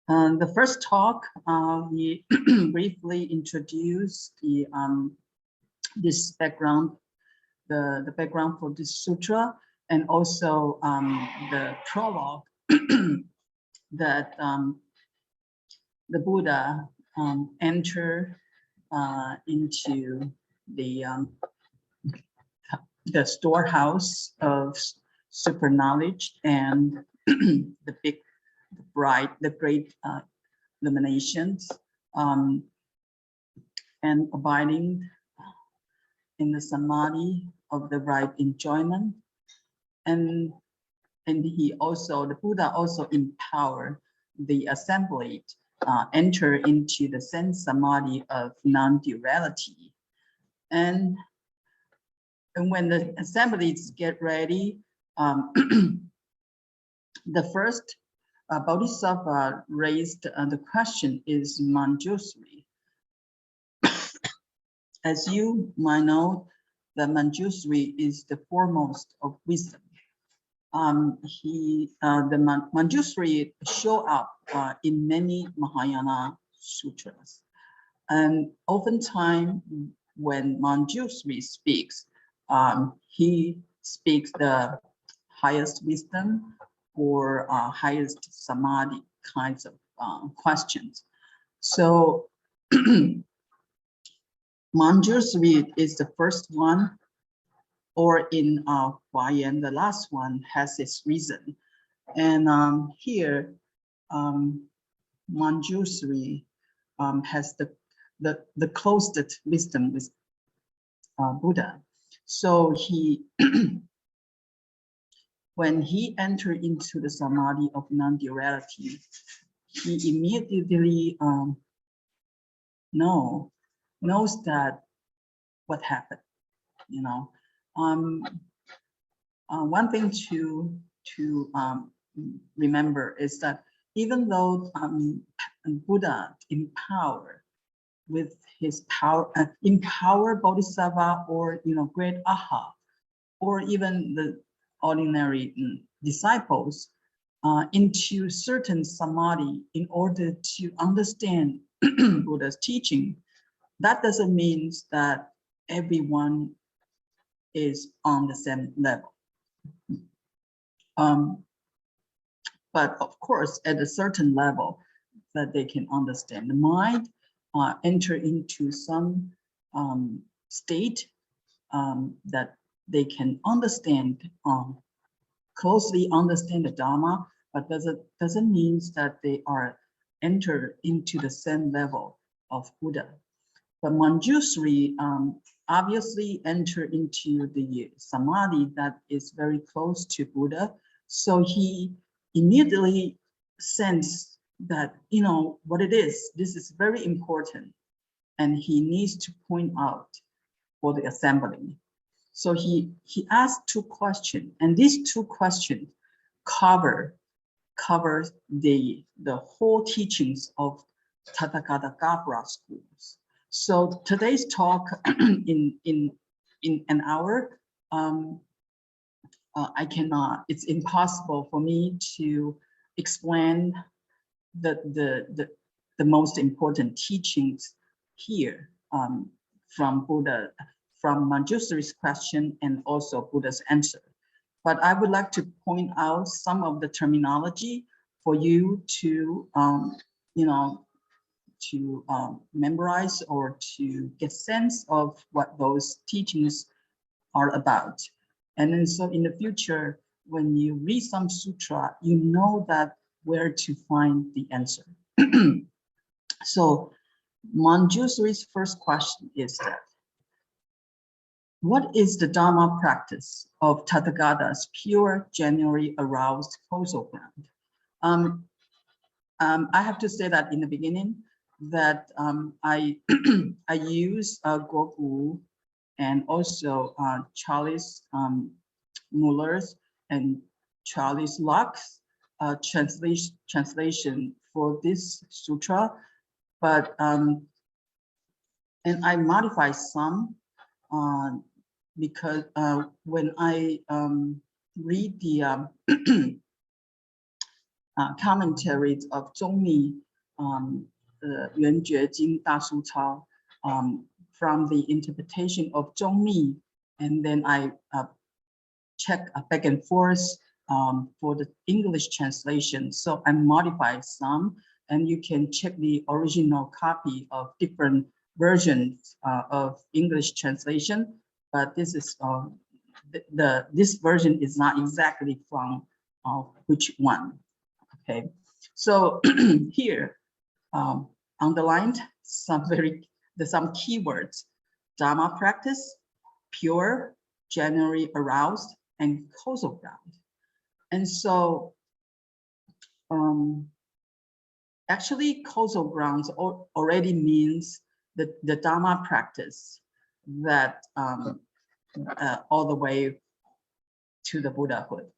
The first talk, we briefly introduced the this background, the background for this sutra, and also the prologue that the Buddha entered into the storehouse of super knowledge and the great illuminations, and abiding in the samadhi of the right enjoyment. And the Buddha also empowered the assembly enter into the sense samadhi of non-duality. And when the assemblies get ready, the first Bodhisattva raised the question is Manjusri. As you might know, the Manjusri is the foremost of wisdom. The Manjusri show up in many Mahayana sutras, and oftentimes when Manjusri speaks, he speaks the highest wisdom or highest samadhi kinds of questions. So Manjusri is the first one, or in Huayan, the last one has its reason. And here, Manjusri has the closest wisdom with Buddha. So he, when he entered into the samadhi of non-duality, he immediately knows that what happened, you know. One thing to remember is that even though Buddha empower with his power, empower Bodhisattva or great aha, or even the ordinary disciples into certain samadhi in order to understand Buddha's teaching, that doesn't mean that everyone is on the same level. But of course, at a certain level that they can understand, the mind enter into some state that they can understand, closely understand the Dharma, but doesn't mean that they are enter into the same level of Buddha. But Manjusri obviously enter into the samadhi that is very close to Buddha. So he immediately sensed that, what it is, this is very important. And he needs to point out for the assembly. So he asked two questions, and these two questions cover the whole teachings of Tathagata Gabra schools. So today's talk in an hour, I cannot. It's impossible for me to explain the most important teachings here from Buddha, from Manjusri's question and also Buddha's answer. But I would like to point out some of the terminology for you to memorize or to get sense of what those teachings are about. And then so in the future, when you read some sutra, you know that where to find the answer. So Manjusri's first question is that, what is the Dharma practice of Tathagata's pure, genuinely aroused causal ground? I have to say that in the beginning, that I use Gogu and also Charles Muller's and Charles Locke's translation for this sutra, but and I modify some because when I read the commentaries of Zhongmi, 圆觉经大书抄, from the interpretation of Zhongmi, and then I check back and forth for the English translation. So I modified some, and you can check the original copy of different versions of English translation. But this is this version is not exactly from which one. Okay, so here underlined some some keywords: Dharma practice, pure, generally aroused, and causal ground. And so actually causal grounds already means the Dharma practice that all the way to the Buddhahood.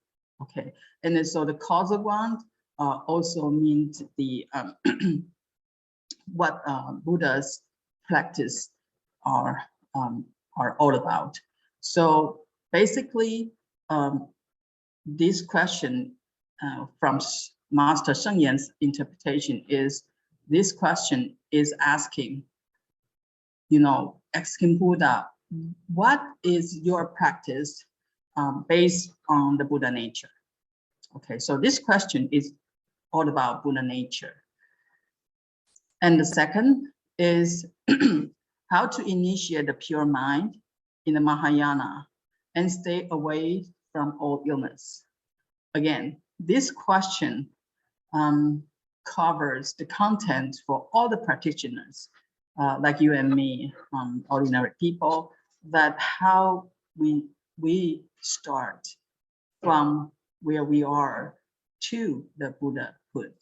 Okay, and then so the causal ground also means the what Buddha's practice are all about. So basically, this question from Master Sheng Yan's interpretation is, this question is asking, asking Buddha, what is your practice based on the Buddha nature? Okay, so this question is all about Buddha nature. And the second is how to initiate the pure mind in the Mahayana and stay away from all illness. Again, this question covers the content for all the practitioners, like you and me, ordinary people, that how we start from where we are to the Buddhahood,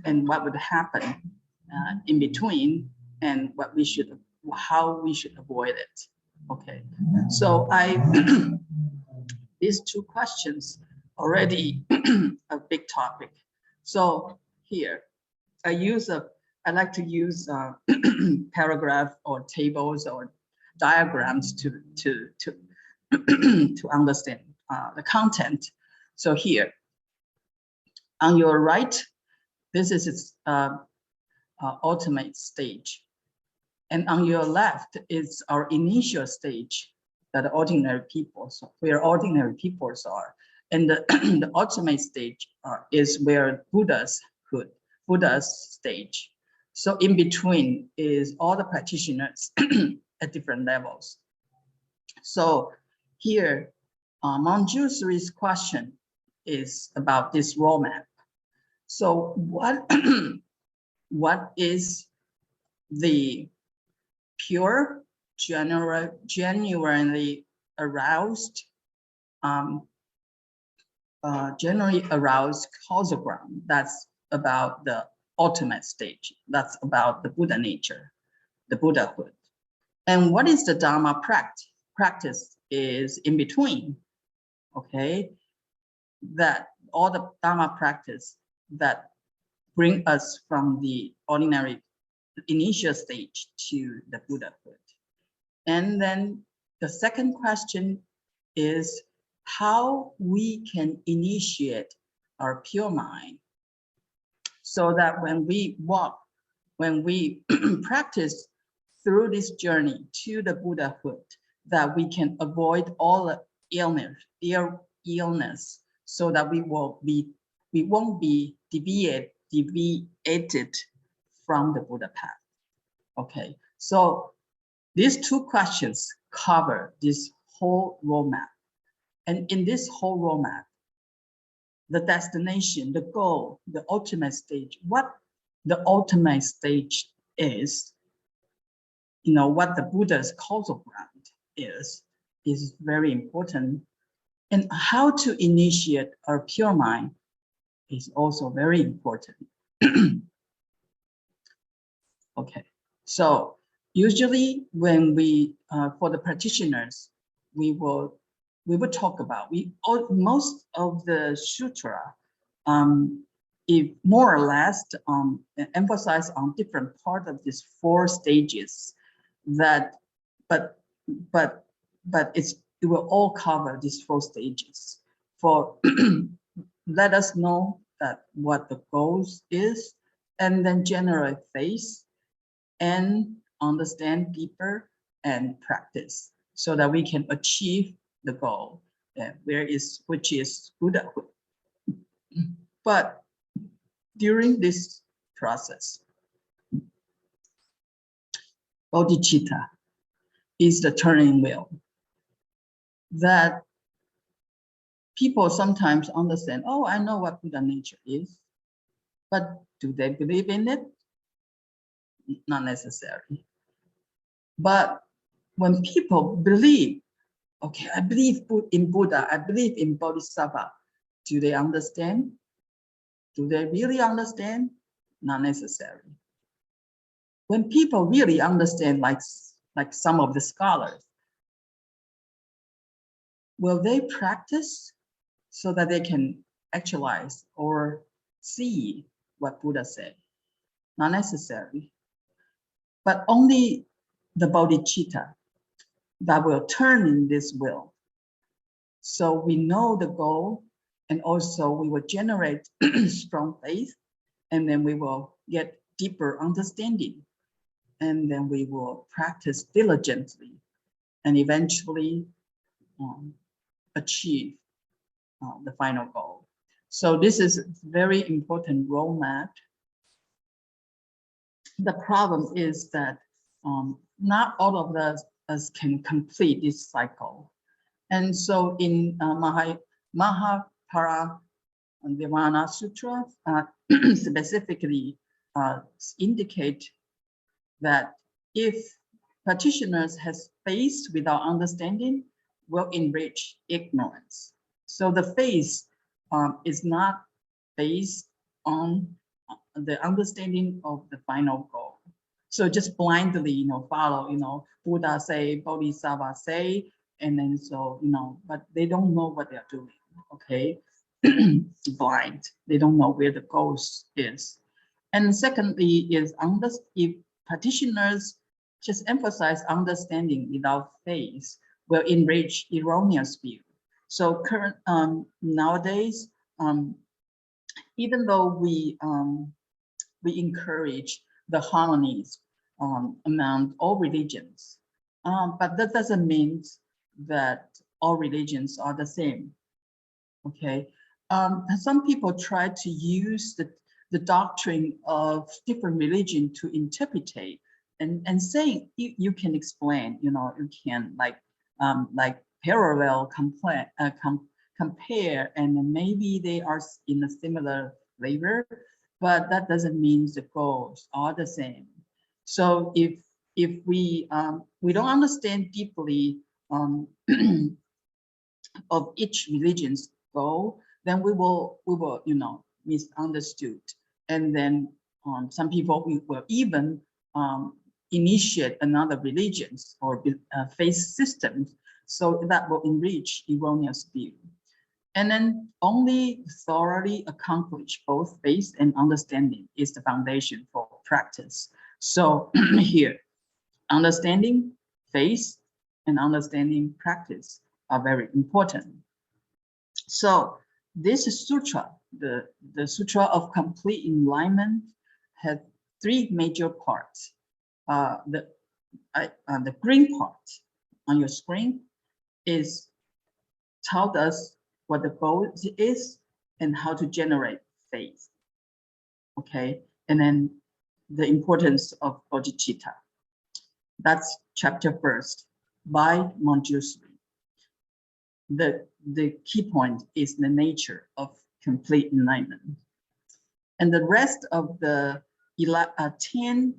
and what would happen in between, and how we should avoid it. Okay, so these two questions already a big topic. So here I like to use paragraph or tables or diagrams to to understand the content. So here on your right, this is its ultimate stage, and on your left is our initial stage that ordinary people, so where ordinary peoples are, and the ultimate stage is where Buddha's stage. So in between is all the practitioners at different levels. So here, Manjusri's question is about this roadmap. So what is the pure, genuinely aroused, generally aroused causal ground? That's about the ultimate stage. That's about the Buddha nature, the Buddhahood. And what is the Dharma practice is in between, okay? That all the Dharma practice that bring us from the ordinary initial stage to the Buddhahood. And then the second question is how we can initiate our pure mind, so that when we practice through this journey to the Buddhahood, that we can avoid all the illness, so that we won't be deviated from the Buddha path. Okay, so these two questions cover this whole roadmap. And in this whole roadmap, the destination, the goal, the ultimate stage, what the ultimate stage is, what the Buddha's causal ground is very important. And how to initiate our pure mind is also very important. Okay, so usually when we, for the practitioners, we will talk about, most of the sutra, if more or less emphasize on different part of these 4 stages, that, but it will all cover these 4 stages. For let us know that what the goals is, and then generate faith and understand deeper and practice so that we can achieve the goal, which is Buddhahood. But during this process, bodhicitta is the turning wheel that people sometimes understand. Oh, I know what Buddha nature is, but do they believe in it? Not necessarily. But when people believe, okay, I believe in Buddha, I believe in Bodhisattva, do they understand? Do they really understand? Not necessarily. When people really understand, like some of the scholars, will they practice so that they can actualize or see what Buddha said? Not necessarily, but only the bodhicitta that will turn in this will. So we know the goal, and also we will generate strong faith, and then we will get deeper understanding, and then we will practice diligently and eventually achieve the final goal. So this is a very important roadmap. The problem is that not all of us can complete this cycle. And so in Mahaparinibbana Sutra specifically indicate that if practitioners has faith without understanding, will enrich ignorance. So the faith is not based on the understanding of the final goal. So just blindly, follow, Buddha say, Bodhisattva say, and then so, but they don't know what they're doing, okay? Blind, they don't know where the goal is. And secondly is, if practitioners just emphasize understanding without faith, will enrich erroneous view. So nowadays, even though we encourage the harmonies among all religions, but that doesn't mean that all religions are the same. Okay, some people try to use the doctrine of different religion to interpretate and say you can explain, you can like parallel compare, and then maybe they are in a similar flavor, but that doesn't mean the goals are the same. So if we don't understand deeply of each religion's goal, then we will misunderstood, and then some people will even initiate another religions or faith systems, so that will enrich erroneous view. And then only thoroughly accomplish both faith and understanding is the foundation for practice. So here, understanding, faith, and understanding practice are very important. So this sutra, the Sutra of Complete Enlightenment, has three major parts. The green part on your screen is told us what the goal is and how to generate faith. Okay, and then the importance of bodhicitta. That's chapter first by Manjusri. The key point is the nature of complete enlightenment. And the rest of the 10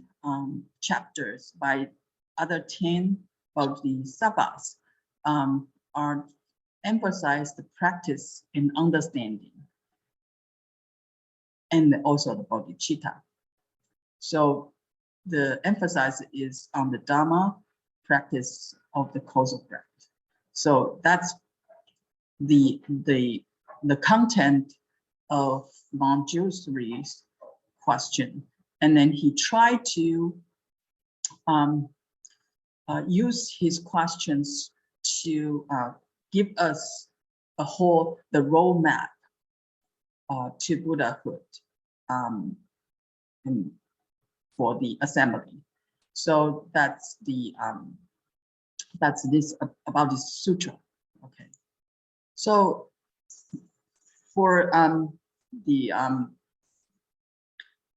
chapters by other 10 bodhisattvas are emphasize the practice in understanding and also the bodhicitta. So the emphasis is on the Dharma practice of the causal breath. So that's the content of Manjusri's question. And then he tried to use his questions to give us the roadmap to Buddhahood for the assembly. So that's this about this sutra. Okay. So for the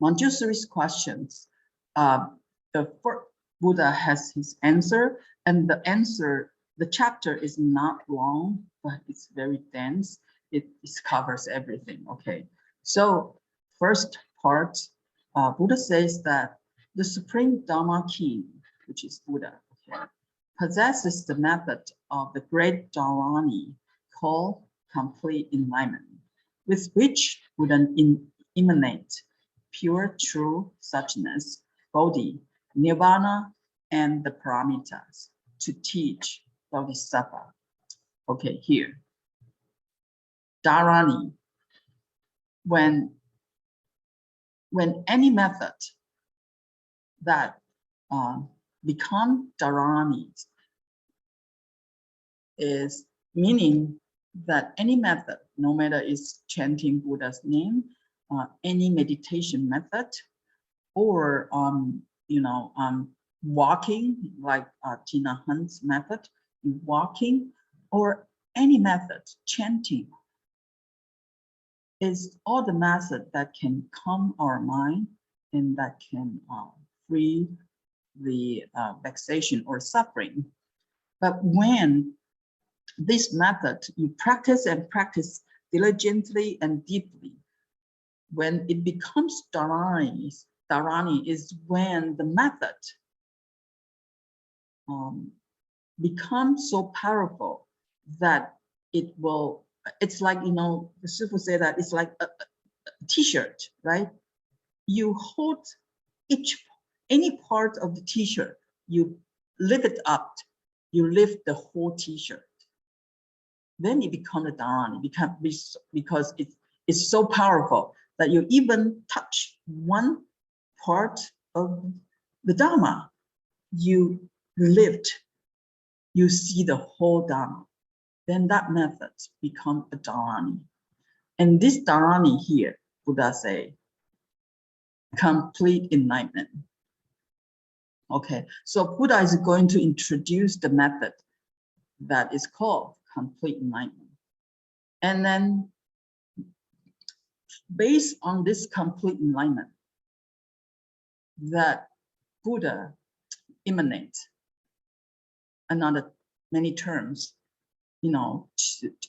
Manjusri's questions, the first Buddha has his answer, and the chapter is not long, but it's very dense. It covers everything. Okay. So first part, Buddha says that the Supreme Dharma King, which is Buddha, okay, possesses the method of the great Dharani called complete enlightenment, with which would emanate pure true suchness, Bodhi, Nirvana, and the paramitas to teach Bodhisattva. Okay, here. Dharani, when any method that become Dharani is meaning that any method, no matter is chanting Buddha's name, any meditation method, or walking like Tina Hunt's method, walking, or any method, chanting, is all the method that can calm our mind and that can free the vexation or suffering. But when this method you practice and practice diligently and deeply, when it becomes dharani is when the method becomes so powerful that it will, it's like, the Sutra say that it's like a t-shirt, right? You hold any part of the t-shirt, you lift it up, you lift the whole t-shirt. Then it becomes a dharani, because it's so powerful that you even touch one part of the Dharma, you lift, you see the whole Dharma. Then that method becomes a dharani. And this dharani here, Buddha say, complete enlightenment. Okay, so Buddha is going to introduce the method that is called complete enlightenment. And then based on this complete enlightenment, that Buddha emanates another many terms,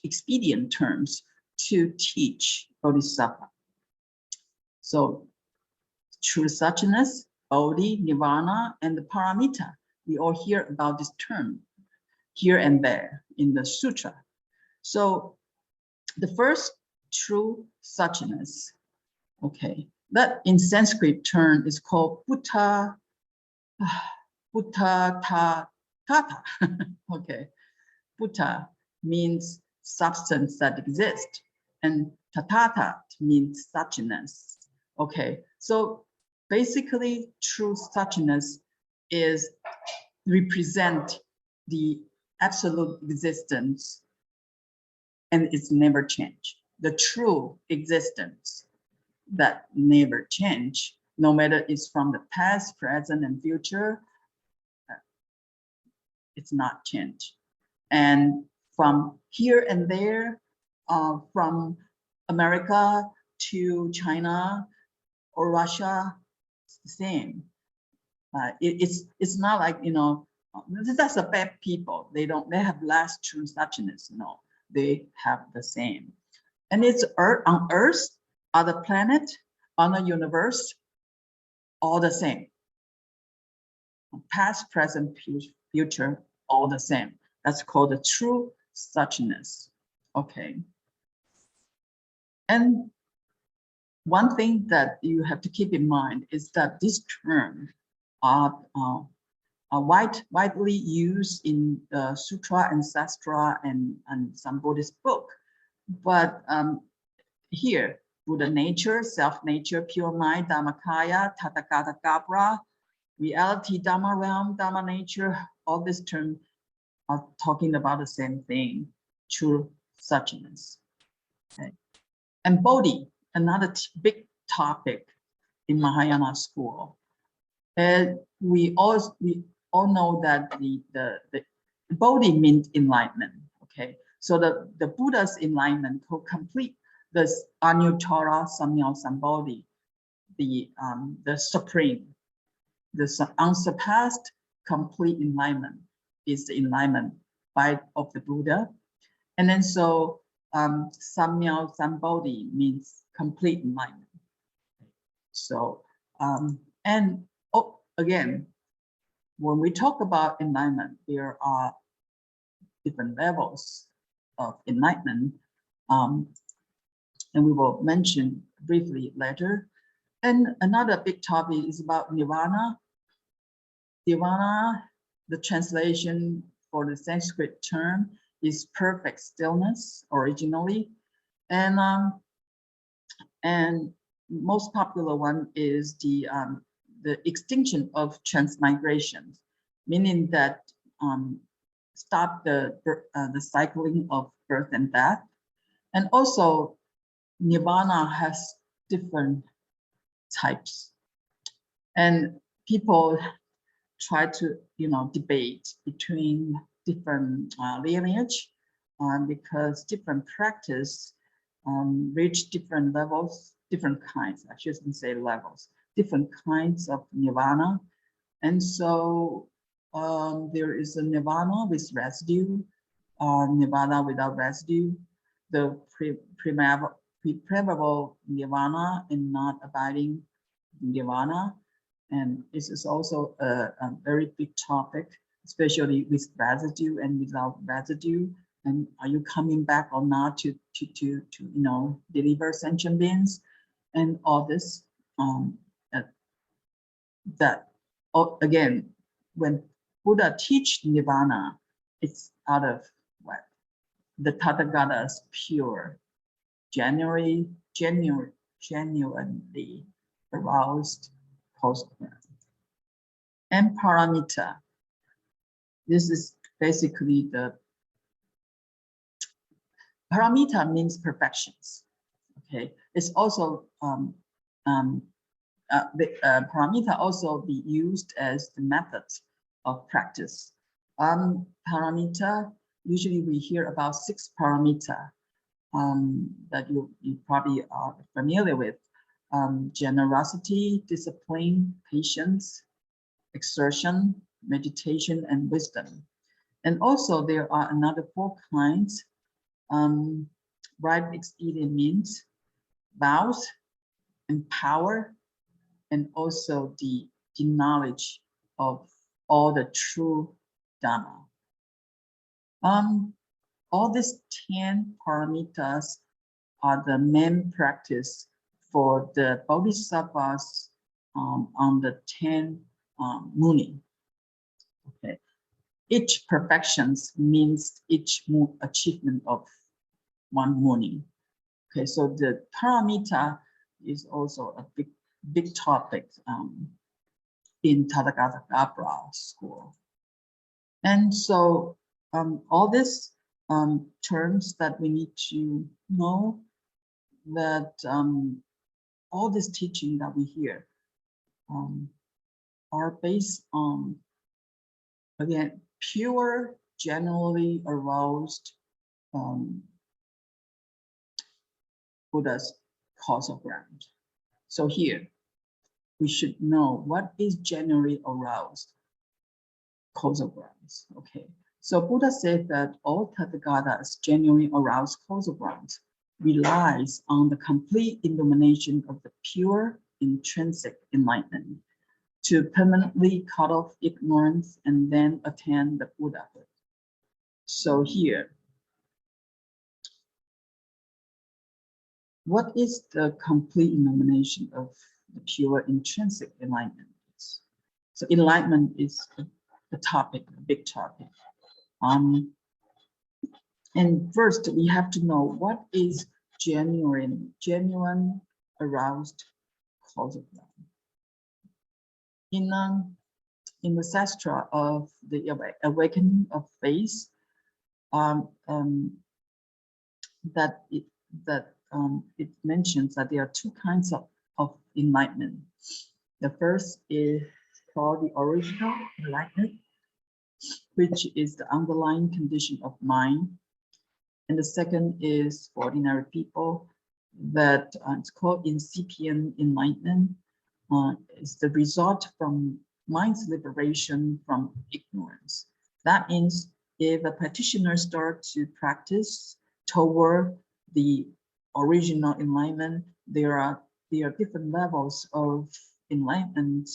expedient terms to teach Bodhisattva. So true suchness, Bodhi, Nirvana, and the paramita. We all hear about this term here and there in the sutra. So the first true suchness, okay, that in Sanskrit term is called Buddha Tata. Okay, Buddha means substance that exists, and Tatata means suchness. Okay, so basically true suchness is represent the absolute existence, and it's never changed. The true existence that never change, no matter it's from the past, present, and future, it's not changed. And from here and there, from America to China or Russia, it's the same. It's not like, that's a bad people. They have less true suchness. No, they have the same. And it's on Earth, other planet, on the universe, all the same. Past, present, future, all the same. That's called the true suchness. Okay. And one thing that you have to keep in mind is that this term are widely used in the Sutra and Sastra and some Buddhist book. But here, Buddha nature, self-nature, pure mind, Dhammakaya, Tathagata Gabra, reality, Dharma realm, Dharma nature, all these terms are talking about the same thing, true suchness. Okay. And Bodhi, another big topic in Mahayana school. And we all know that the Bodhi means enlightenment. Okay, so the Buddha's enlightenment could complete this Anuttara Samya Sambodhi, the supreme, the unsurpassed complete enlightenment is the enlightenment of the Buddha. And then so Samya Sambodhi means complete enlightenment. So and again, when we talk about enlightenment, there are different levels of enlightenment, and we will mention briefly later. And another big topic is about Nirvana. Nirvana, the translation for the Sanskrit term is perfect stillness originally, and most popular one is the extinction of transmigration, meaning that stop the cycling of birth and death. And also Nirvana has different types, and people try to debate between different lineage, because different practice reach different levels, different kinds, I shouldn't say levels, different kinds of nirvana. And so there is a nirvana with residue, nirvana without residue, the preparable nirvana and not abiding nirvana. And this is also a very big topic, especially with residue and without residue. And are you coming back or not to deliver sentient beings, and all this? Again, when Buddha teach nirvana, it's out of what? The Tathagata's pure, genuinely aroused cosmos. And paramita. This is basically the paramita means perfections. Okay, it's also paramita also be used as the method of practice. Paramita, usually we hear about 6 paramita that you probably are familiar with. Generosity, discipline, patience, exertion, meditation, and wisdom. And also there are another 4 kinds. Right expedient, vows, and power, and also the knowledge of all the true Dharma. All these 10 paramitas are the main practice for the bodhisattvas on the 10 muni. Okay, each perfections means each achievement of 1 muni. Okay, so the paramita is also a big topic in Tathagata Gabra school. And so all these terms that we need to know, that all this teaching that we hear are based on, again, pure, generally aroused Buddha's causal ground. So here, we should know what is generally aroused causal grounds. Okay, so Buddha said that all Tathagatas genuinely aroused causal grounds relies on the complete illumination of the pure intrinsic enlightenment to permanently cut off ignorance and then attain the Buddhahood. So here, what is the complete illumination of the pure intrinsic enlightenment? So enlightenment is a topic, a big topic. And first we have to know what is genuine aroused causal ground. In the Sutra of the awakening of faith, that that it mentions that there are two kinds of enlightenment. The first is called the original enlightenment, which is the underlying condition of mind. And the second is for ordinary people that it's called incipient enlightenment. It's the result from mind's liberation from ignorance. That means if a practitioner starts to practice toward the original enlightenment, there are different levels of enlightenment,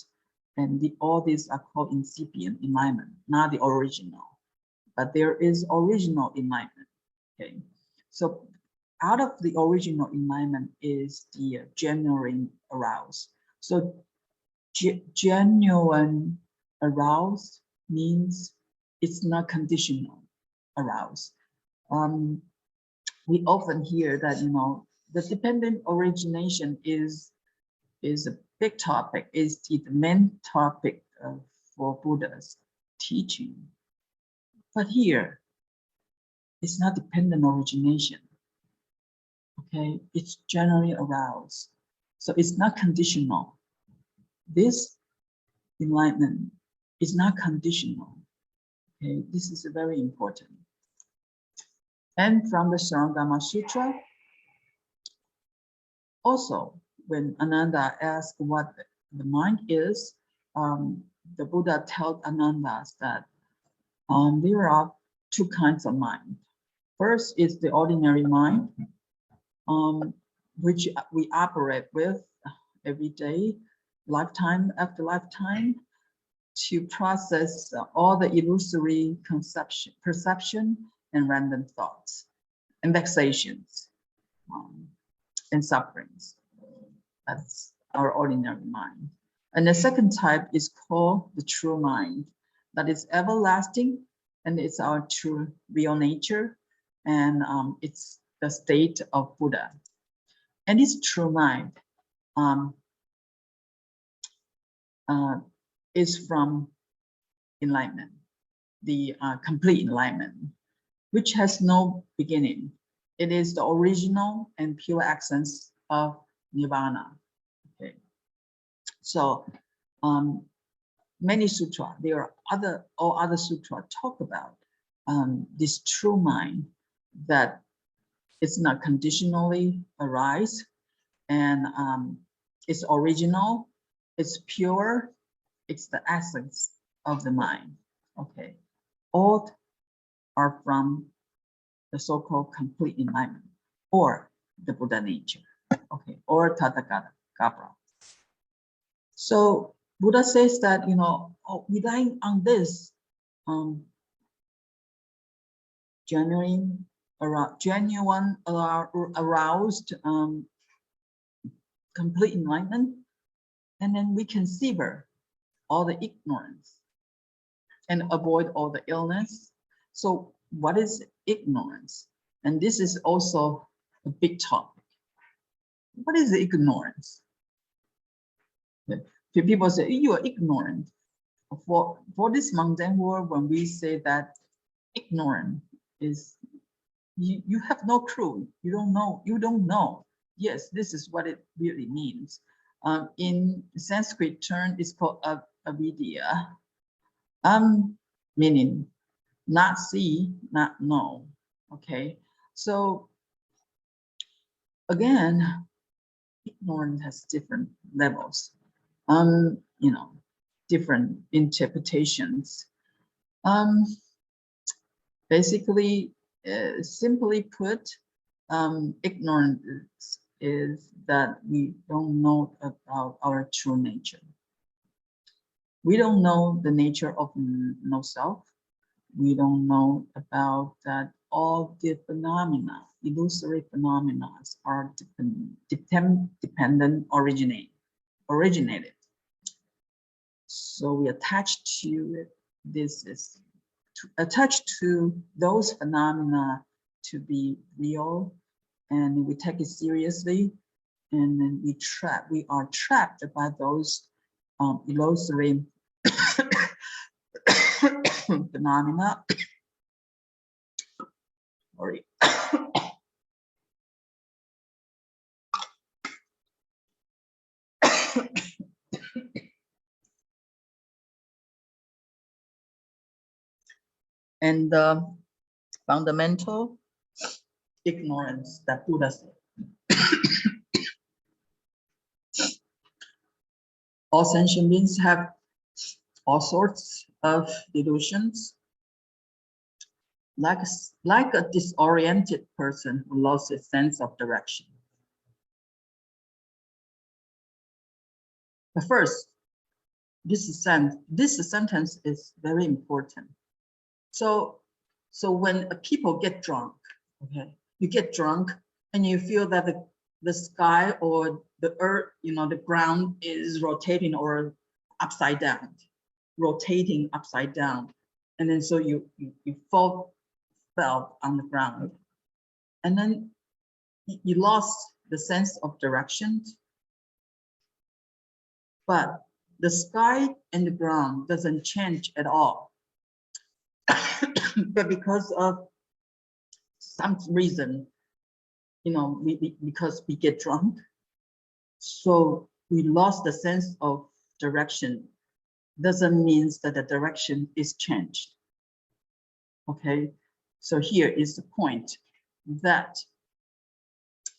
and all these are called incipient enlightenment, not the original. But there is original enlightenment. Okay, so out of the original enlightenment is the genuine aroused. So genuine aroused means it's not conditional aroused. We often hear that, you know, the dependent origination is a big topic, is the main topic for Buddha's teaching. But here, it's not dependent origination. Okay, it's generally aroused. So it's not conditional. This enlightenment is not conditional. Okay, this is very important. And from the Sarangama Sutra, also, when Ananda asked what the mind is, the Buddha told Anandas that there are two kinds of mind. First is the ordinary mind, which we operate with every day, lifetime after lifetime, to process all the illusory perception and random thoughts and vexations and sufferings. That's our ordinary mind. And the second type is called the true mind. That is everlasting, and it's our true real nature, and it's the state of Buddha. And this true mind is from enlightenment, the complete enlightenment, which has no beginning. It is the original and pure essence of Nirvana. Okay, so many sutra, there are other sutra talk about this true mind, that it's not conditionally arise, and it's original, it's pure, it's the essence of the mind. Okay, all are from the so-called complete enlightenment, or the Buddha nature. Okay, or Tathagata. So Buddha says that, you know, relying on this genuine aroused complete enlightenment, and then we can sever all the ignorance and avoid all the illness. So what is ignorance? And this is also a big topic. What is ignorance? People say you are ignorant. For this mundane world, when we say that ignorant is you have no clue, you don't know. Yes, this is what it really means. In Sanskrit term, it's called avidya, meaning not see, not know. Okay, so again, ignorance has different levels, you know, different interpretations. Basically, simply put, ignorance is that we don't know about our true nature. We don't know the nature of no self. We don't know about that all the phenomena, illusory phenomena, are dependent originated. So we attach to it. This is attached to those phenomena to be real, and we take it seriously, and then we are trapped by those illusory phenomena. Sorry. and the fundamental ignorance that Buddha said. All sentient beings have all sorts of delusions, like a disoriented person who lost his sense of direction. But first, this sentence is very important. So when people get drunk, okay, you get drunk and you feel that the sky or the earth, the ground is rotating or upside down, rotating upside down. And then so you fell on the ground. And then you lost the sense of direction. But the sky and the ground doesn't change at all. But because of some reason, because we get drunk, so we lost the sense of direction. Doesn't mean that the direction is changed. Okay, so here is the point that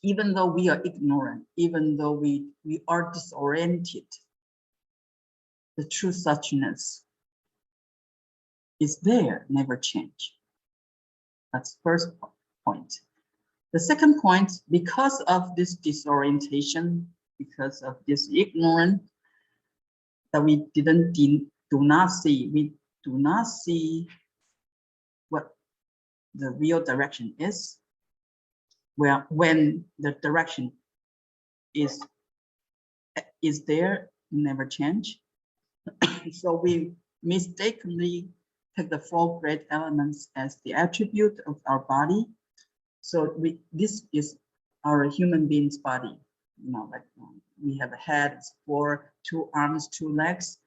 even though we are ignorant, even though we are disoriented, the true suchness is there, never change. That's the first point. The second point, because of this disorientation, because of this ignorance that we do not see what the real direction is. Well, when the direction is there, never change. So we mistakenly take the 4 great elements as the attribute of our body. So this is our human being's body. We have a head, 4, 2 arms, 2 legs,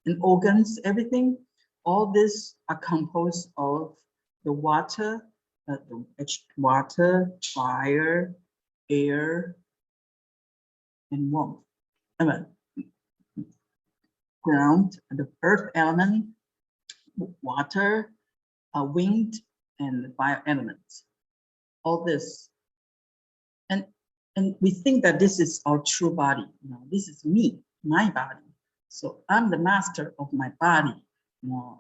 and organs, everything. All this are composed of the water, fire, air, and warmth. Ground, the earth element, water, wind, and the fire elements. All this. And we think that this is our true body. This is me, my body. So I'm the master of my body.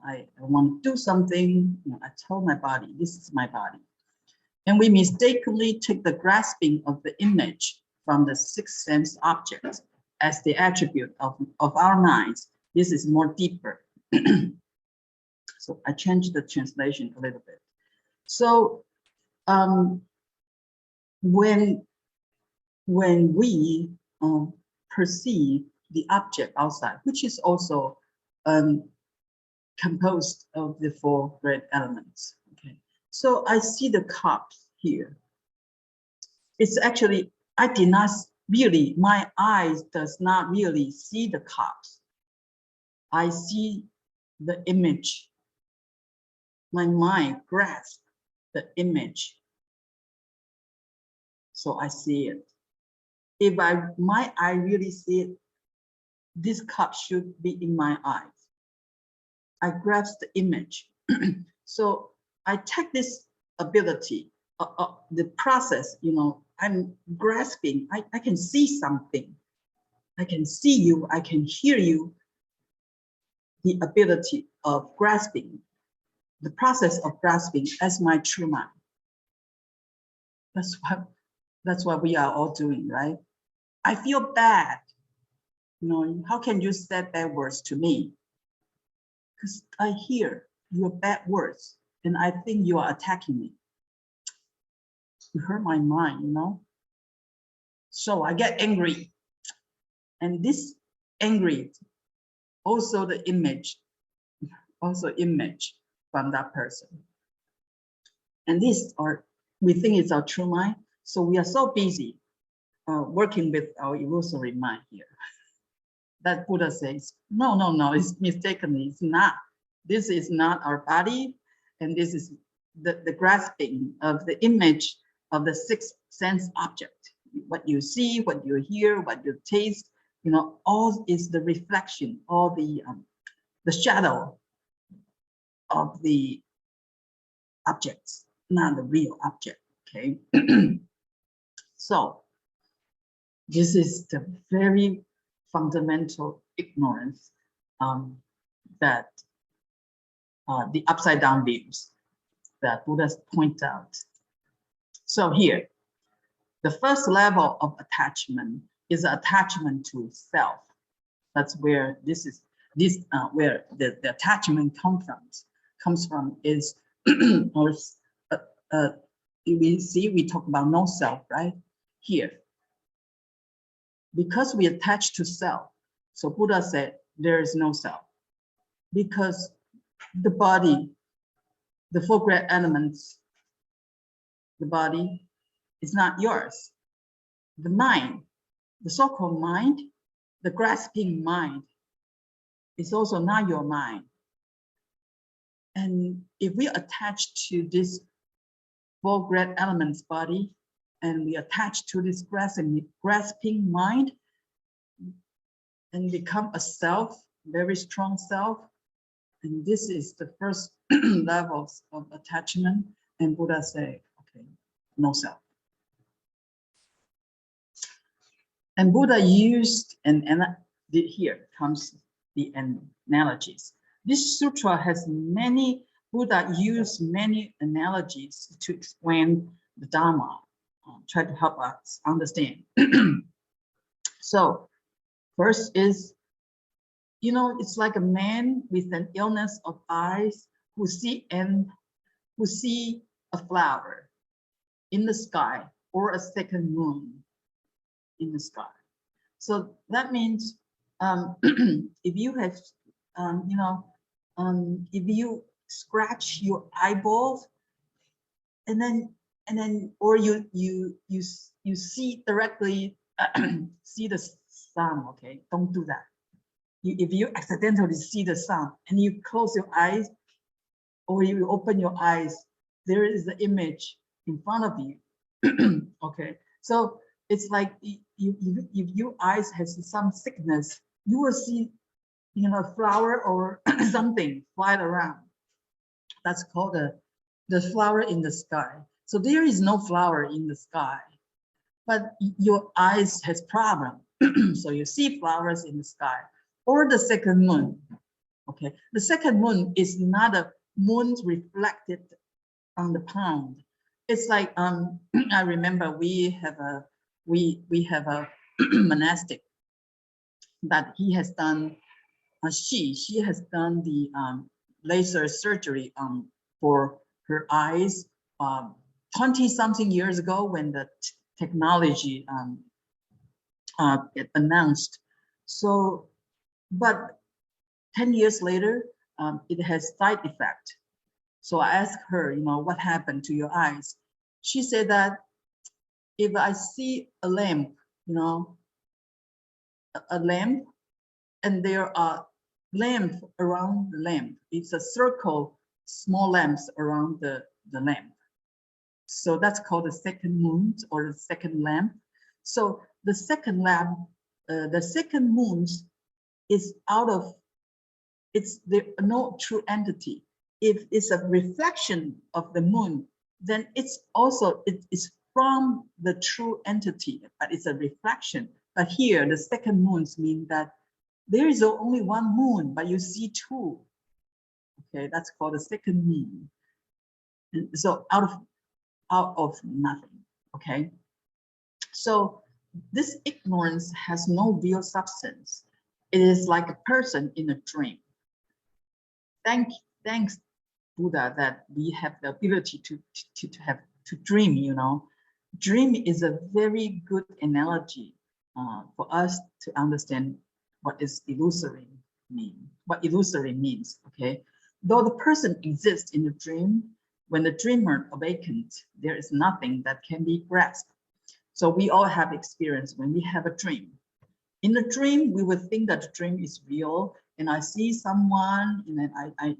I want to do something. I tell my body, this is my body. And we mistakenly take the grasping of the image from the 6th sense object as the attribute of our minds. This is more deeper. So I changed the translation a little bit. So when we perceive the object outside, which is also composed of the 4 great elements. Okay, so I see the cups here. It's actually, I did not really, my eyes does not really see the cups. I see the image. My mind grasps the image. So I see it. If my eye really see it, this cup should be in my eyes. I grasp the image. So I take this ability, the process, I'm grasping, I can see something. I can see you, I can hear you. The ability of grasping, the process of grasping as my true mind. That's what we are all doing, right? I feel bad. How can you say bad words to me? Because I hear your bad words and I think you are attacking me. You hurt my mind, So I get angry. And this angry, also the image, from that person. And we think it's our true mind. So we are so busy working with our illusory mind here. That Buddha says, no, it's mistakenly, it's not. This is not our body. And this is the grasping of the image of the 6th sense object. What you see, what you hear, what you taste, all is the reflection, all the shadow of the objects, not the real object. Okay. So this is the very fundamental ignorance that the upside down views that Buddha point out. So here, the first level of attachment is attachment to self. That's where where the attachment comes from is we talk about no self, right? Here, because we attach to self, so Buddha said there is no self, because the body, the four great elements, the body is not yours. The mind, the so-called mind, the grasping mind, is also not your mind. And if we attach to this four great elements body, and we attach to this grasping mind, and become a self, very strong self, and this is the first levels of attachment, and Buddha say, okay, no self. And Buddha used, and here comes the analogies. This sutra has many, Buddha used many analogies to explain the Dharma, try to help us understand. So first is, you know, it's like a man with an illness of eyes who see a flower in the sky or a second moon in the sky. So that means if you have, if you scratch your eyeballs, and then, or you see directly see the sun. Okay, don't do that. If you accidentally see the sun and you close your eyes, or you open your eyes, there is the image in front of you. Okay, so it's like if your eyes has some sickness, you will see, you know, a flower or something fly around. That's called the flower in the sky. So there is no flower in the sky, but your eyes has problem. So you see flowers in the sky, or the second moon. Okay, the second moon is not a moon reflected on the pond. It's like I remember we have a monastic that he has done. She has done the laser surgery for her eyes 20-something years ago when the technology announced. So, but 10 years later, it has side effect. So I asked her, you know, what happened to your eyes? She said that if I see a lamp, you know, a lamp, and there are lamps around the lamp. It's a circle, small lamps around the lamp. So that's called the second moon or the second lamp. So the second lamp, the second moon is out of, it's no true entity. If it's a reflection of the moon, then it's also, it is from the true entity, but it's a reflection. But here, the second moons mean that there is only one moon, but you see two. Okay, that's called the second moon. And so out of nothing. Okay, so this ignorance has no real substance. It is like a person in a dream. Thanks Buddha that we have the ability to dream. You know, dream is a very good analogy for us to understand what is illusory mean, what illusory means. Okay, though the person exists in the dream, when the dreamer awakens, there is nothing that can be grasped. So we all have experience when we have a dream. In the dream, we would think that the dream is real, and I see someone, and then I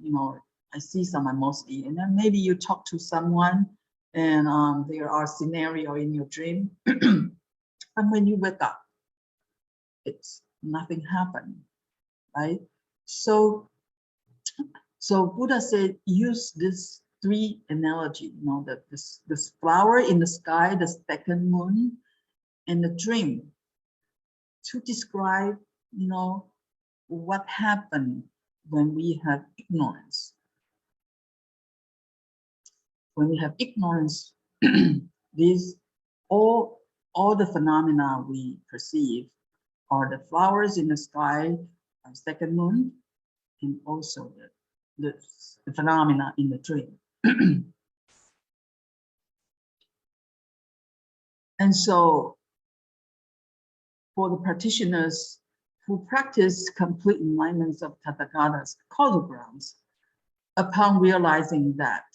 see someone mostly, and then maybe you talk to someone, and there are scenario in your dream, and when you wake up, it's nothing happened, right? So Buddha said, use this three analogy, this flower in the sky, the second moon, and the dream, to describe, what happened when we have ignorance. When we have ignorance, these all the phenomena we perceive are the flowers in the sky, second moon, and also the phenomena in the dream. And so for the practitioners who practice complete enlightenment of Tathagata's causal grounds, upon realizing that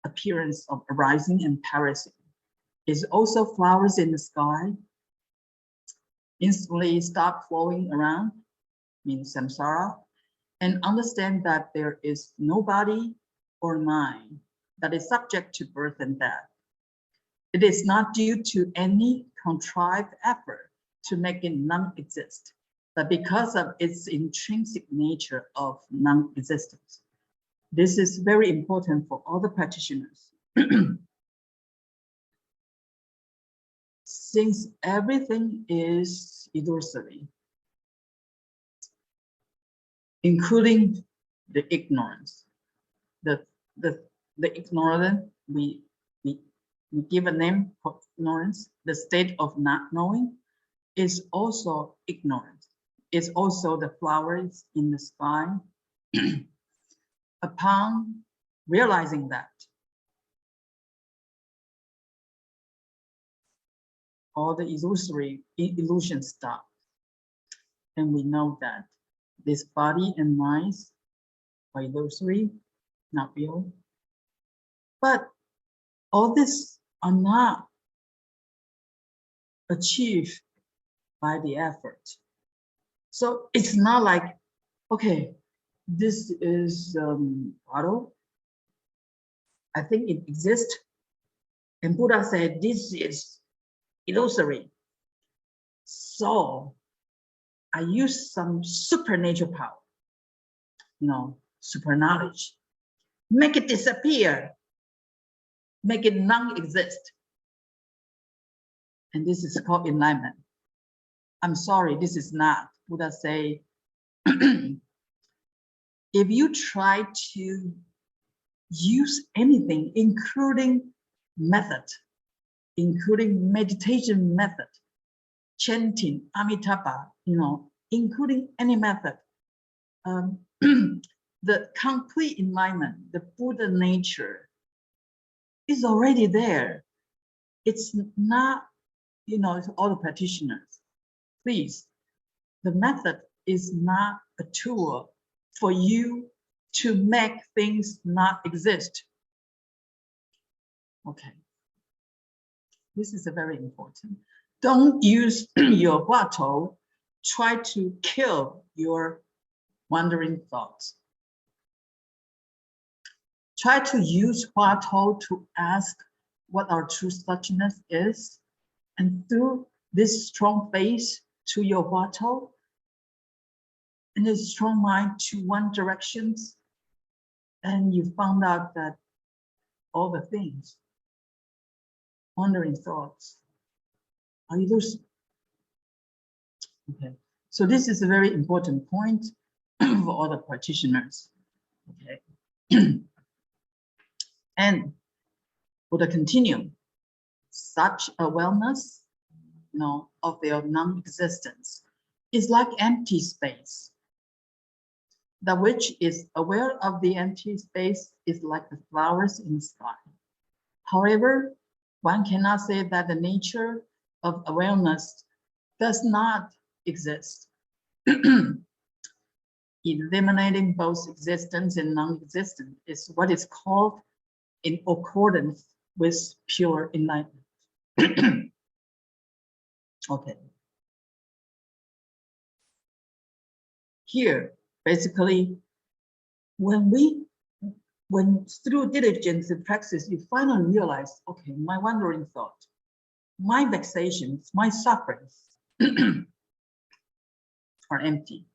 appearance of arising and perishing is also flowers in the sky, instantly stop flowing around, means samsara, and understand that there is no body or mind that is subject to birth and death. It is not due to any contrived effort to make it non-exist, but because of its intrinsic nature of non-existence. This is very important for all the practitioners. Since everything is illusory, including the ignorance, the ignorant, we give a name for ignorance. The state of not knowing is also ignorance. It's also the flowers in the sky. Upon realizing that, all the illusory illusions stop, and we know that this body and mind are illusory, not real. But all this are not achieved by the effort. So it's not like, okay, this is bottle. I think it exists. And Buddha said, this is illusory. So I use some supernatural power, super knowledge, make it disappear, make it non-exist. And this is called enlightenment. I'm sorry, this is not. Buddha say, if you try to use anything, including method, including meditation method, chanting, Amitabha, including any method, the complete enlightenment, the Buddha nature is already there. It's not, it's all the practitioners. Please, the method is not a tool for you to make things not exist. Okay. This is very important. Don't use your bottle, try to kill your wandering thoughts. Try to use bottle to ask what our true suchness is, and through this strong faith to your bottle, and this strong mind to one direction, and you found out that all the things, wandering thoughts, are illusory. Okay, so this is a very important point for all the practitioners. Okay, and for the continuum, such awareness, of their non-existence is like empty space. That which is aware of the empty space is like the flowers in the sky. However, one cannot say that the nature of awareness does not exist. Eliminating both existence and non-existence is what is called in accordance with pure enlightenment. Okay. Here, basically, when through diligence and praxis, you finally realize, okay, my wandering thought, my vexations, my sufferings are empty,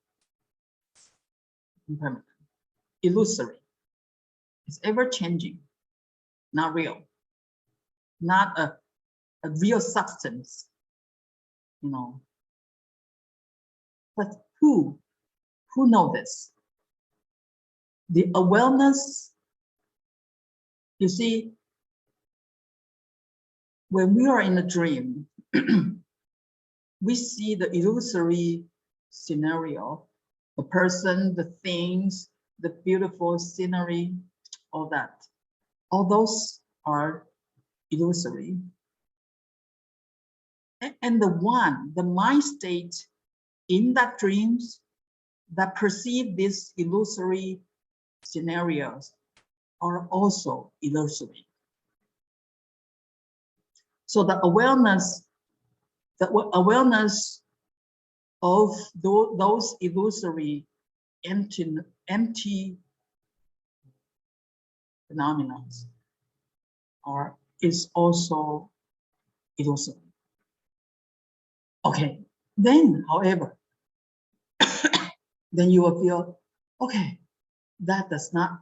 impermanent. illusory. It's ever changing, not real, not a real substance, you know. But who know this? The awareness, you see, when we are in a dream, we see the illusory scenario, the person, the things, the beautiful scenery, all that. All those are illusory. And the mind state in that dreams that perceive these illusory scenarios are also illusory. So the awareness of those illusory empty phenomena is also illusory. Okay, then, however, then you will feel, okay, that does not,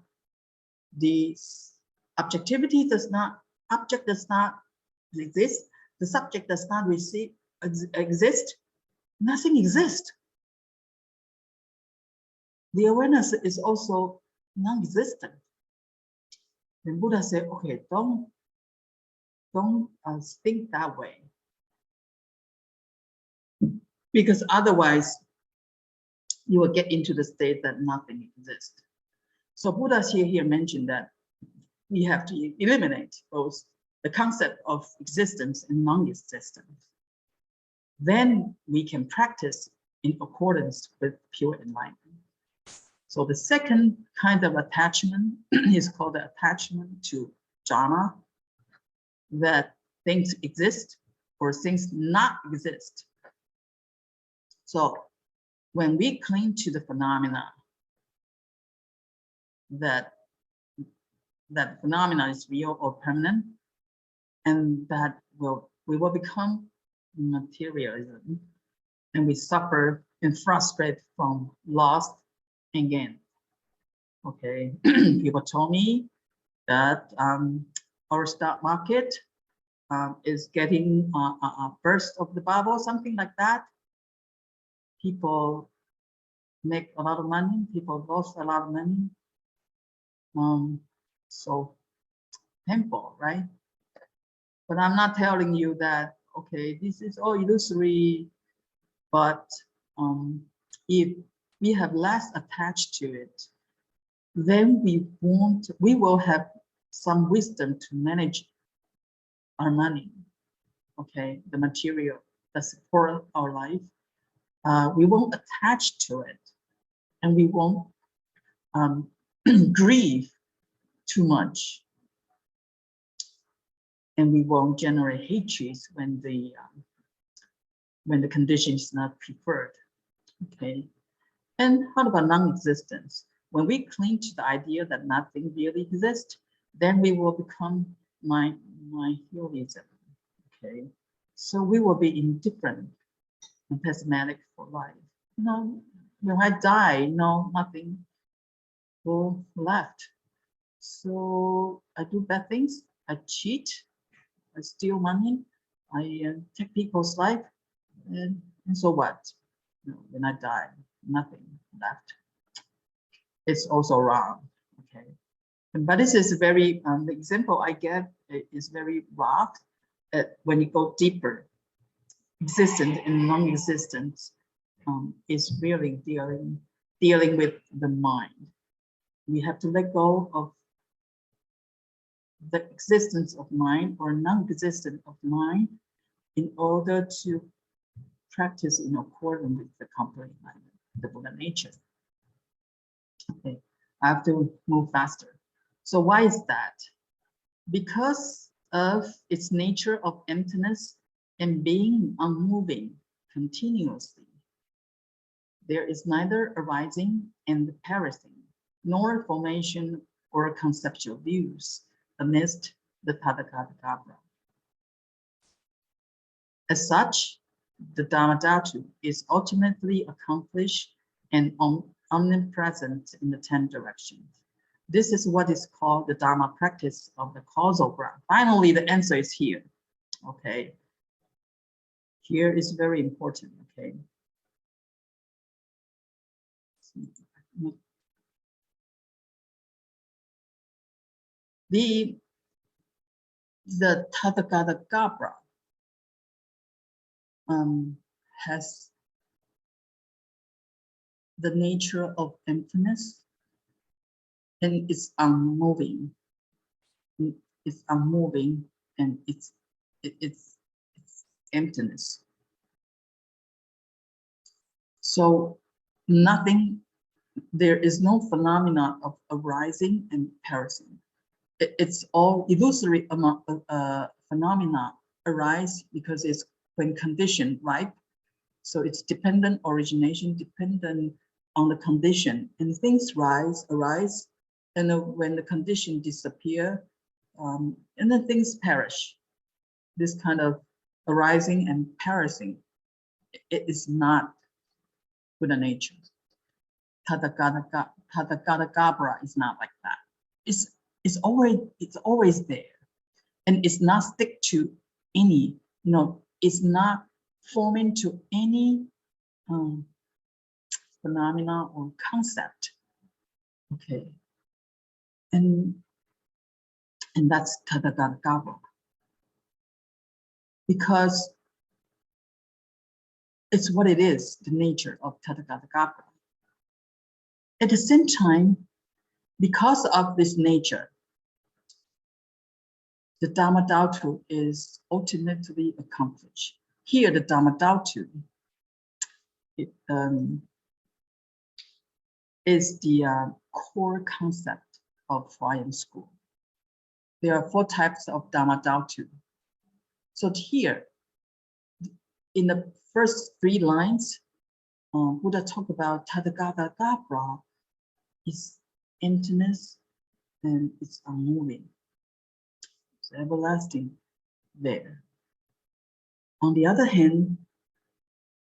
the objectivity does not, object does not exist, the subject does not exist, nothing exists. The awareness is also non-existent. Then Buddha said, okay, don't think that way. Because otherwise, you will get into the state that nothing exists. So Buddha here mentioned that we have to eliminate both the concept of existence and non-existence. Then we can practice in accordance with pure enlightenment. So the second kind of attachment is called the attachment to jhana, that things exist or things not exist. So when we cling to the phenomena, that phenomena is real or permanent, and that we will become materialism, and we suffer and frustrate from loss and gain. Okay, people told me that our stock market is getting a burst of the bubble, something like that. People make a lot of money, people lost a lot of money. So painful, right? But I'm not telling you that, okay, this is all illusory, but if we have less attached to it, then we will have some wisdom to manage our money, okay, the material that support our life. We won't attach to it, and we won't grieve too much, and we won't generate hatred when the condition is not preferred. Okay, and how about non-existence? When we cling to the idea that nothing really exists, then we will become nihilism. Okay, so we will be indifferent and pessimistic for life. You know, when I die, nothing will left. So I do bad things. I cheat. I steal money. I take people's life, and so what? You know, when I die, nothing left. It's also wrong. Okay, but this is very the example I get is very raw. When you go deeper, existent and non-existent is really dealing with the mind. We have to let go of the existence of mind or non-existence of mind in order to practice in accordance with the complete enlightenment, the Buddha nature. Okay, I have to move faster. So why is that? Because of its nature of emptiness and being unmoving continuously. There is neither arising and perishing, nor formation or conceptual views amidst the Tathagata. As such, the Dharma Dhatu is ultimately accomplished and omnipresent in the 10 directions. This is what is called the Dharma practice of the causal ground. Finally, the answer is here. Okay. Here is very important. Okay. The Tathagata Gabra has the nature of emptiness, and it's unmoving. It's unmoving, and it's emptiness. So nothing, there is no phenomena of arising and perishing. It's all illusory phenomena arise because it's when condition ripe. So it's dependent origination, dependent on the condition, and things arise, and when the condition disappear, and then things perish. This kind of arising and perishing, it is not Buddha nature. Tathagata Gabra is not like that. It's always there, and it's not stick to any, it's not forming to any phenomena or concept. Okay, and that's Tathagata Gabra, because it's what it is, the nature of Tathagata Gabra. At the same time, because of this nature, the Dharma Dhatu is ultimately accomplished. Here, the Dharma Dhatu is the core concept of Huayan school. There are 4 types of Dharma Dhatu. So here, in the first 3 lines, Buddha talked about Tathagata Gabra is emptiness and it's unmoving. It's everlasting there. On the other hand,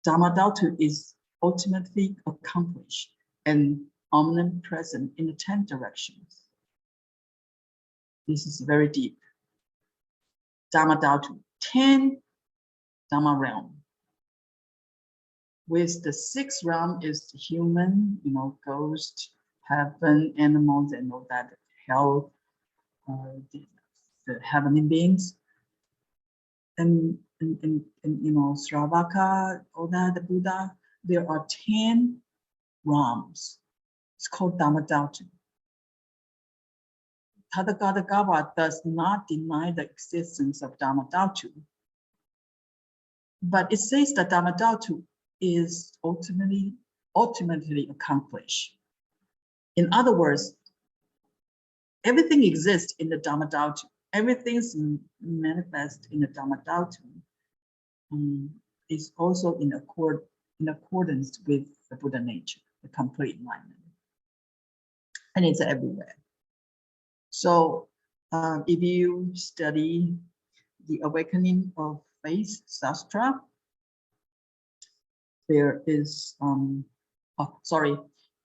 Dharma Dhatu is ultimately accomplished and omnipresent in the 10 directions. This is very deep. Dharma Dhatu, 10 Dharma realm. With the 6th realm is human, ghost, heaven, animals, and all that, hell, the heavenly beings, and Sravaka, all that, the Buddha. There are 10 realms. It's called Dharma Dhatu. Tathagata Gabra does not deny the existence of Dharma Dhatu, but it says that Dharma Dhatu is ultimately accomplished. In other words, everything exists in the Dharma Dhatu. Everything's manifest in the Dharma Dhatu. Is also in accordance with the Buddha nature, the complete enlightenment, and it's everywhere. So, if you study the Awakening of Faith Sutra, there is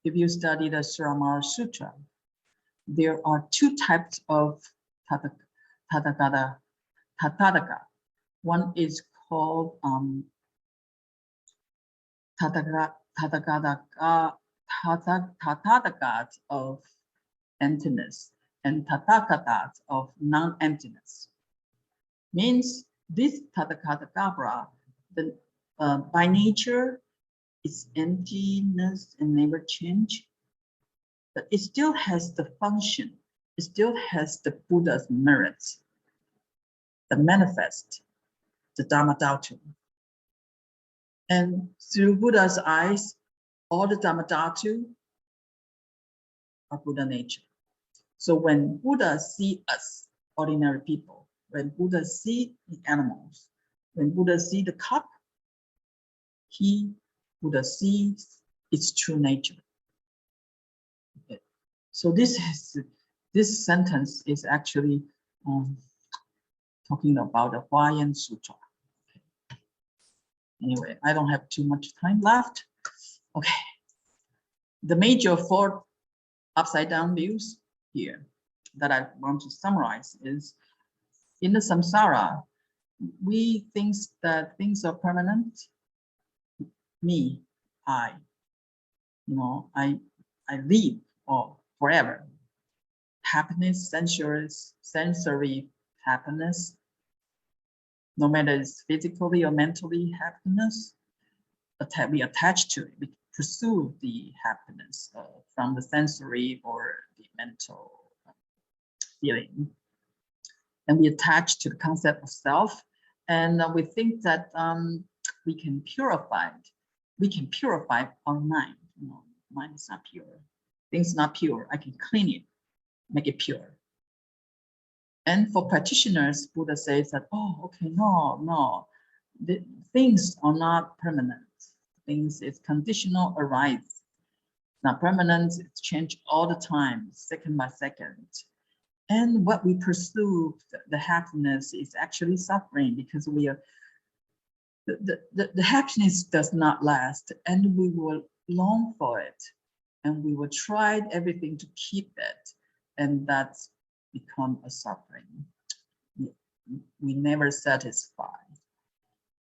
if you study the Sramara Sutra, there are 2 types of Tathagata. One is called Tathagata of emptiness and Tathagata of non-emptiness. Means this Tathagata Gabra, by nature, it's emptiness and never change, but it still has the function. It still has the Buddha's merits, the manifest, the Dharma Dhatu. And through Buddha's eyes, all the Dharma Dhatu are Buddha nature. So when Buddha sees us, ordinary people, when Buddha sees the animals, when Buddha sees the cup, Buddha sees its true nature. Okay. So this sentence is actually talking about the Huayan Sutra. Anyway, I don't have too much time left. Okay. the major four upside down views here that I want to summarize is, in the samsara, we think that things are permanent. Me, I live or forever. Happiness, sensory happiness, no matter it's physically or mentally happiness, we attach to it. We pursue the happiness from the sensory or the mental feeling. And we attach to the concept of self. And we think that we can purify it. We can purify our mind. Mind is not pure. Things not pure. I can clean it, make it pure. And for practitioners, Buddha says that, oh, okay, no, the things are not permanent. Things is conditional arise. Not permanent, it's changed all the time, second by second. And what we pursue, the happiness, is actually suffering, because we are the happiness does not last, and we will long for it, and we will try everything to keep it, and that's become a suffering. We never satisfy.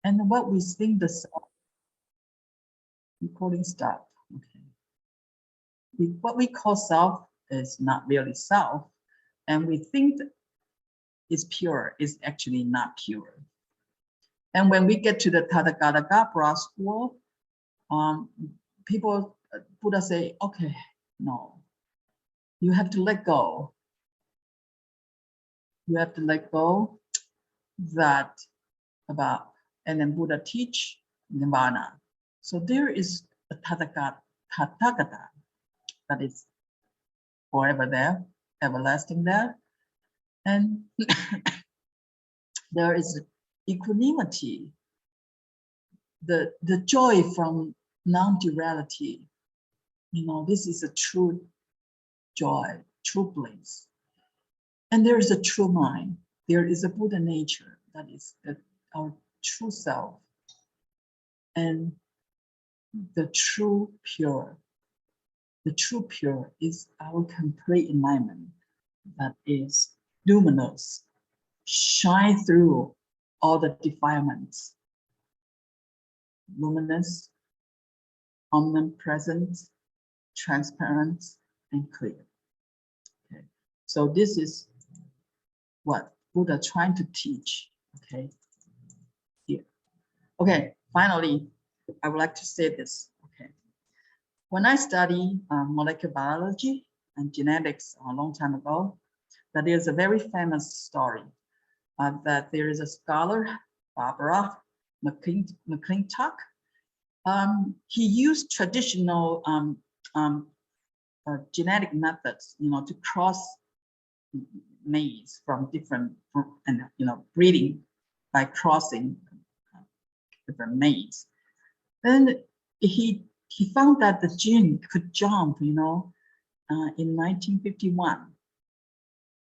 And what we think the self, recording stop. Okay. What we call self is not really self, and we think that is pure is actually not pure. And when we get to the Tathagata school, people, Buddha say, okay, no, you have to let go. You have to let go that about, and then Buddha teach Nirvana. So there is a Tathagata that is forever there, everlasting there. And there is equanimity, the joy from non-duality. This is a true joy, true bliss. And there is a true mind. There is a Buddha nature that is our true self. And the true pure is our complete enlightenment that is luminous, shine through all the defilements, luminous, omnipresent, transparent, and clear. Okay, so this is what Buddha trying to teach. Okay, here. Okay, finally, I would like to say this. Okay, when I study molecular biology and genetics a long time ago, that there's a very famous story that there is a scholar, Barbara McClintock. He used traditional genetic methods, to cross maize from different, and breeding by crossing different maize. Then he found that the gene could jump, in 1951,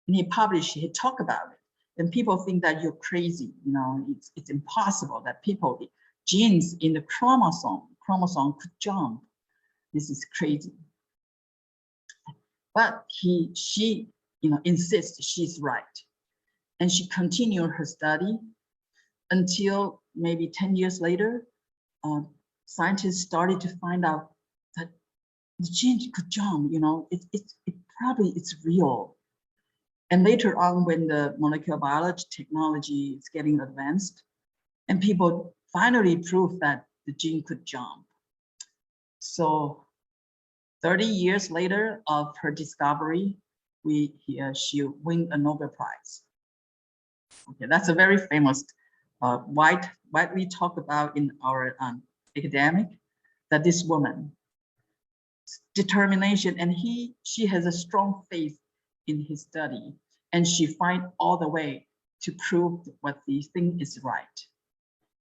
and he talked about it. And people think that you're crazy, it's impossible that genes in the chromosome could jump. This is crazy. But she insists she's right. And she continued her study until maybe 10 years later, scientists started to find out that the gene could jump, it's real. And later on, when the molecular biology technology is getting advanced, and people finally proved that the gene could jump. So 30 years later of her discovery, she won a Nobel Prize. Okay, that's a very famous, widely talked about in our academic, that this woman, determination, and she has a strong faith in his study, and she find all the way to prove what the thing is right.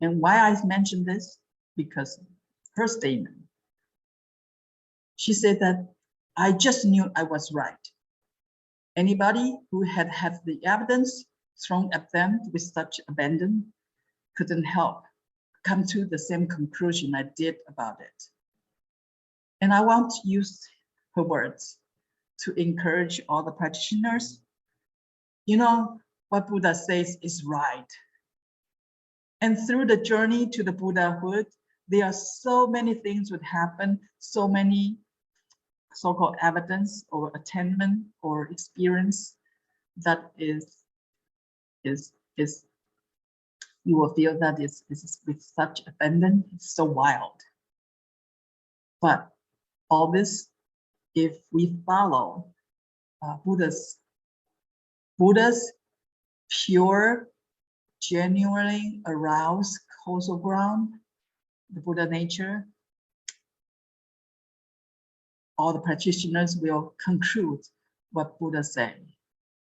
And why I mention this? Because her statement, she said that I just knew I was right. Anybody who had the evidence thrown at them with such abandon couldn't help come to the same conclusion I did about it. And I want to use her words to encourage all the practitioners. You know, what Buddha says is right. And through the journey to the Buddhahood, there are so many things would happen, so many so-called evidence or attainment or experience that is you will feel that is with such abandon, it's so wild. But all this, if we follow Buddha's pure, genuinely aroused causal ground, the Buddha nature, all the practitioners will conclude what Buddha say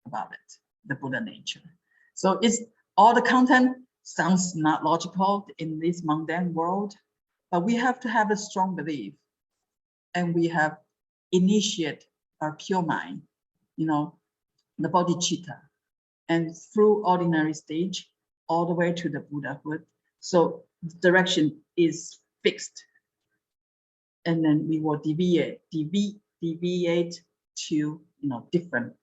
about it, the Buddha nature. So it's all the content sounds not logical in this mundane world, but we have to have a strong belief, and we have initiate our pure mind, you know, the bodhicitta, and through ordinary stage all the way to the Buddhahood. So the direction is fixed, and then we will deviate to different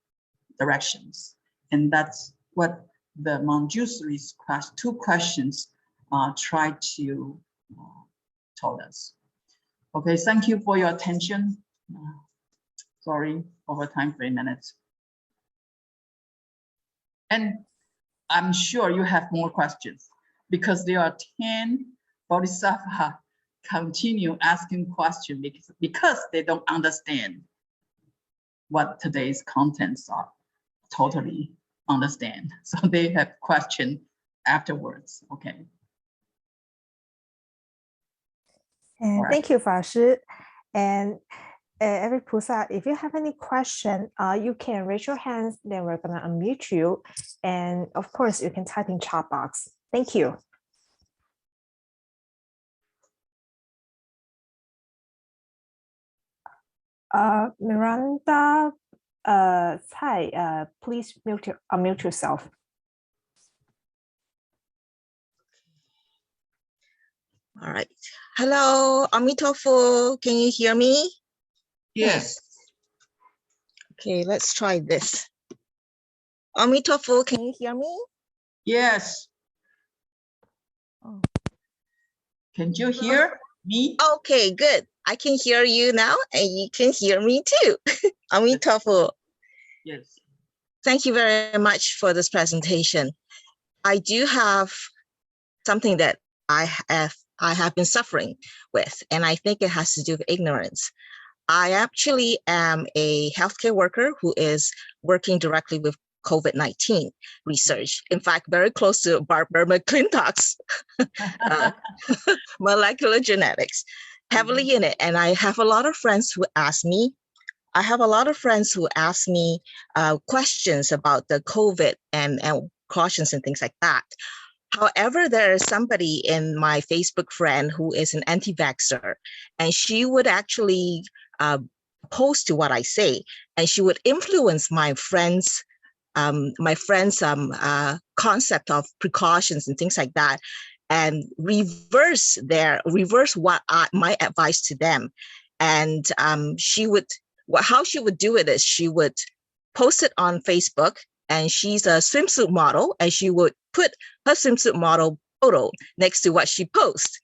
directions, and that's what the Manjusri's two questions try to told us. Okay, thank you for your attention. Sorry, over time 3 minutes. And I'm sure you have more questions because there are 10 Bodhisattva continue asking questions because they don't understand what today's contents are, totally understand. So they have questions afterwards, okay. And right. Thank you, Fashi. And every Pusa, if you have any question, you can raise your hands, then we're gonna unmute you. And of course, you can type in chat box. Thank you. Miranda Tsai, please unmute yourself. All right. Hello, Amitofo. Can you hear me? Yes. Okay, let's try this. Amitofo, can you hear me? Yes. Oh. Can you hear me? Okay, good. I can hear you now, and you can hear me too. Amitofo. Yes. Thank you very much for this presentation. I do have something that I have been suffering with, and I think it has to do with ignorance. I actually am a healthcare worker who is working directly with COVID-19 research. In fact, very close to Barbara McClintock's molecular genetics, heavily in it. And I have a lot of friends who ask me, questions about the COVID and cautions and things like that. However, there is somebody in my Facebook friend who is an anti-vaxxer, and she would actually oppose to what I say, and she would influence my friends' concept of precautions and things like that, and reverse what my advice to them. And how she would do it is she would post it on Facebook, and she's a swimsuit model, and she would put her swimsuit model photo next to what she posts.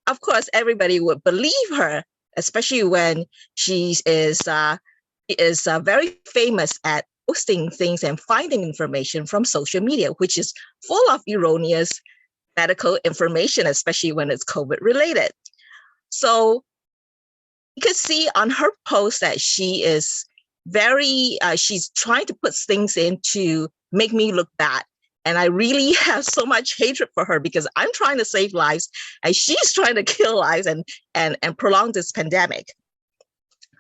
Of course, everybody would believe her, especially when she is very famous at posting things and finding information from social media, which is full of erroneous medical information, especially when it's COVID related. So you could see on her post that she is she's trying to put things in to make me look bad. And I really have so much hatred for her because I'm trying to save lives and she's trying to kill lives and prolong this pandemic.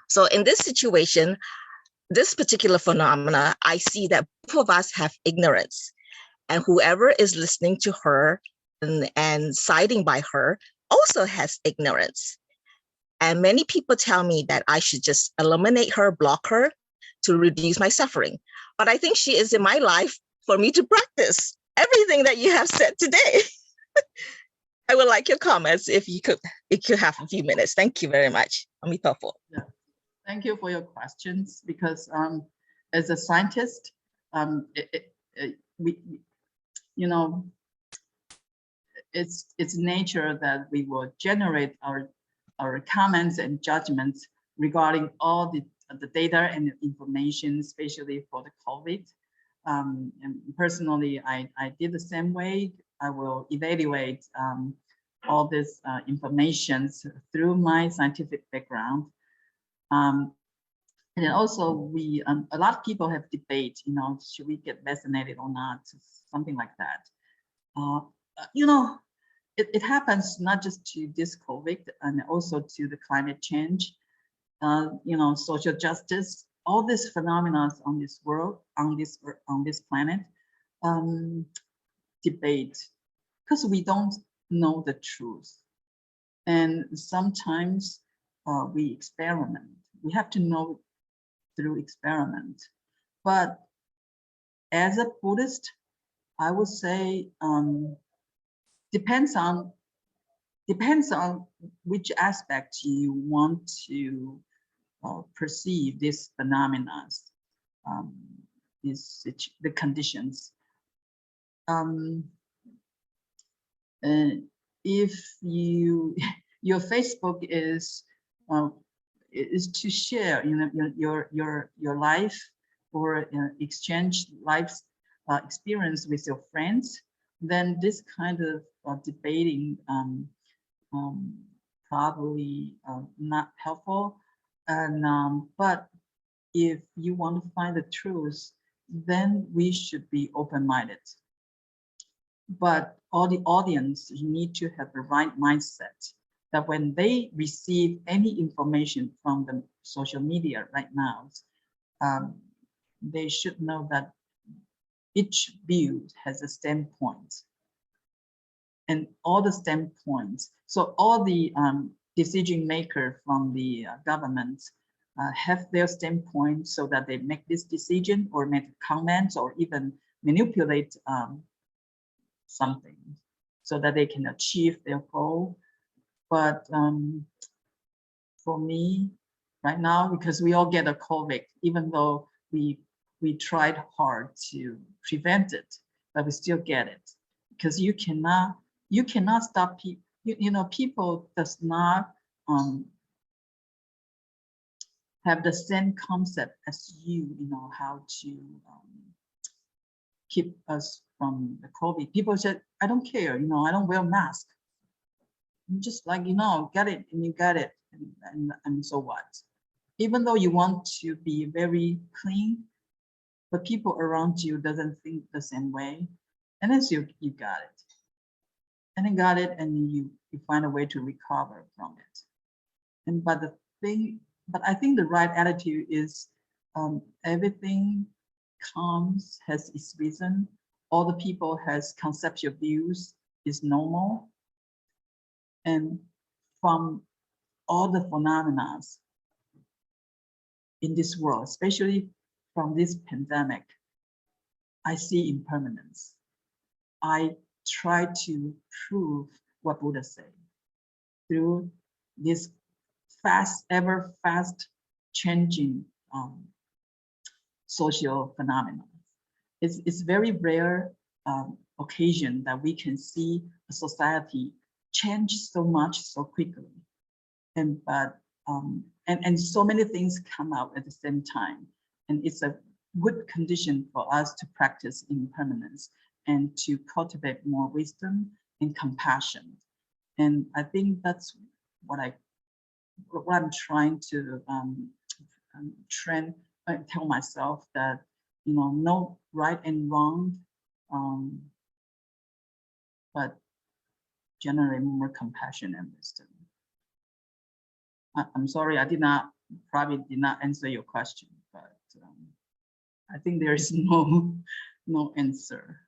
So in this situation, this particular phenomena, I see that both of us have ignorance, and whoever is listening to her and siding by her also has ignorance. And many people tell me that I should just eliminate her, block her to reduce my suffering. But I think she is in my life for me to practice everything that you have said today. I would like your comments if you could have a few minutes. Thank you very much. Amitabha. Yeah. Thank you for your questions, because as a scientist, we you know, it's nature that we will generate our comments and judgments regarding all the data and information, especially for the COVID. And personally, I did the same way. I will evaluate all this information through my scientific background. And then also we, a lot of people have debate, you know, should we get vaccinated or not, something like that. You know, it happens not just to this COVID and also to the climate change, you know, social justice, all these phenomena on this world, on this planet, debate, because we don't know the truth. And sometimes we experiment. We have to know through experiment. But as a Buddhist, I would say depends on which aspect you want to perceive this phenomena, the conditions. If your Facebook is to share, you know, your life or exchange life experience with your friends, then this kind of debating probably not helpful. And but if you want to find the truth, then we should be open-minded. But all the audience, you need to have the right mindset that when they receive any information from the social media right now, they should know that each view has a standpoint, and all the standpoints. So all the decision maker from the government have their standpoint, so that they make this decision or make comments or even manipulate something so that they can achieve their goal. But for me right now, because we all get a COVID, even though we tried hard to prevent it, but we still get it, because you cannot stop people. You know, people does not have the same concept as you know, how to keep us from the COVID. People said, I don't care, you know, I don't wear mask. I'm just like, you know, got it and you got it, and so what? Even though you want to be very clean, but people around you doesn't think the same way, and then so you got it, and then got it, and you find a way to recover from it. And but I think the right attitude is everything has its reason. All the people has conceptual views is normal, and from all the phenomena in this world, especially from this pandemic, I see impermanence. I try to prove what Buddha said through this ever fast changing social phenomena. It's very rare occasion that we can see a society change so much so quickly, and so many things come out at the same time, and it's a good condition for us to practice impermanence and to cultivate more wisdom and compassion. And I think that's what I'm trying to tell myself, that, you know, no right and wrong, but generate more compassion and wisdom. I'm sorry, I probably did not answer your question, but I think there is no answer.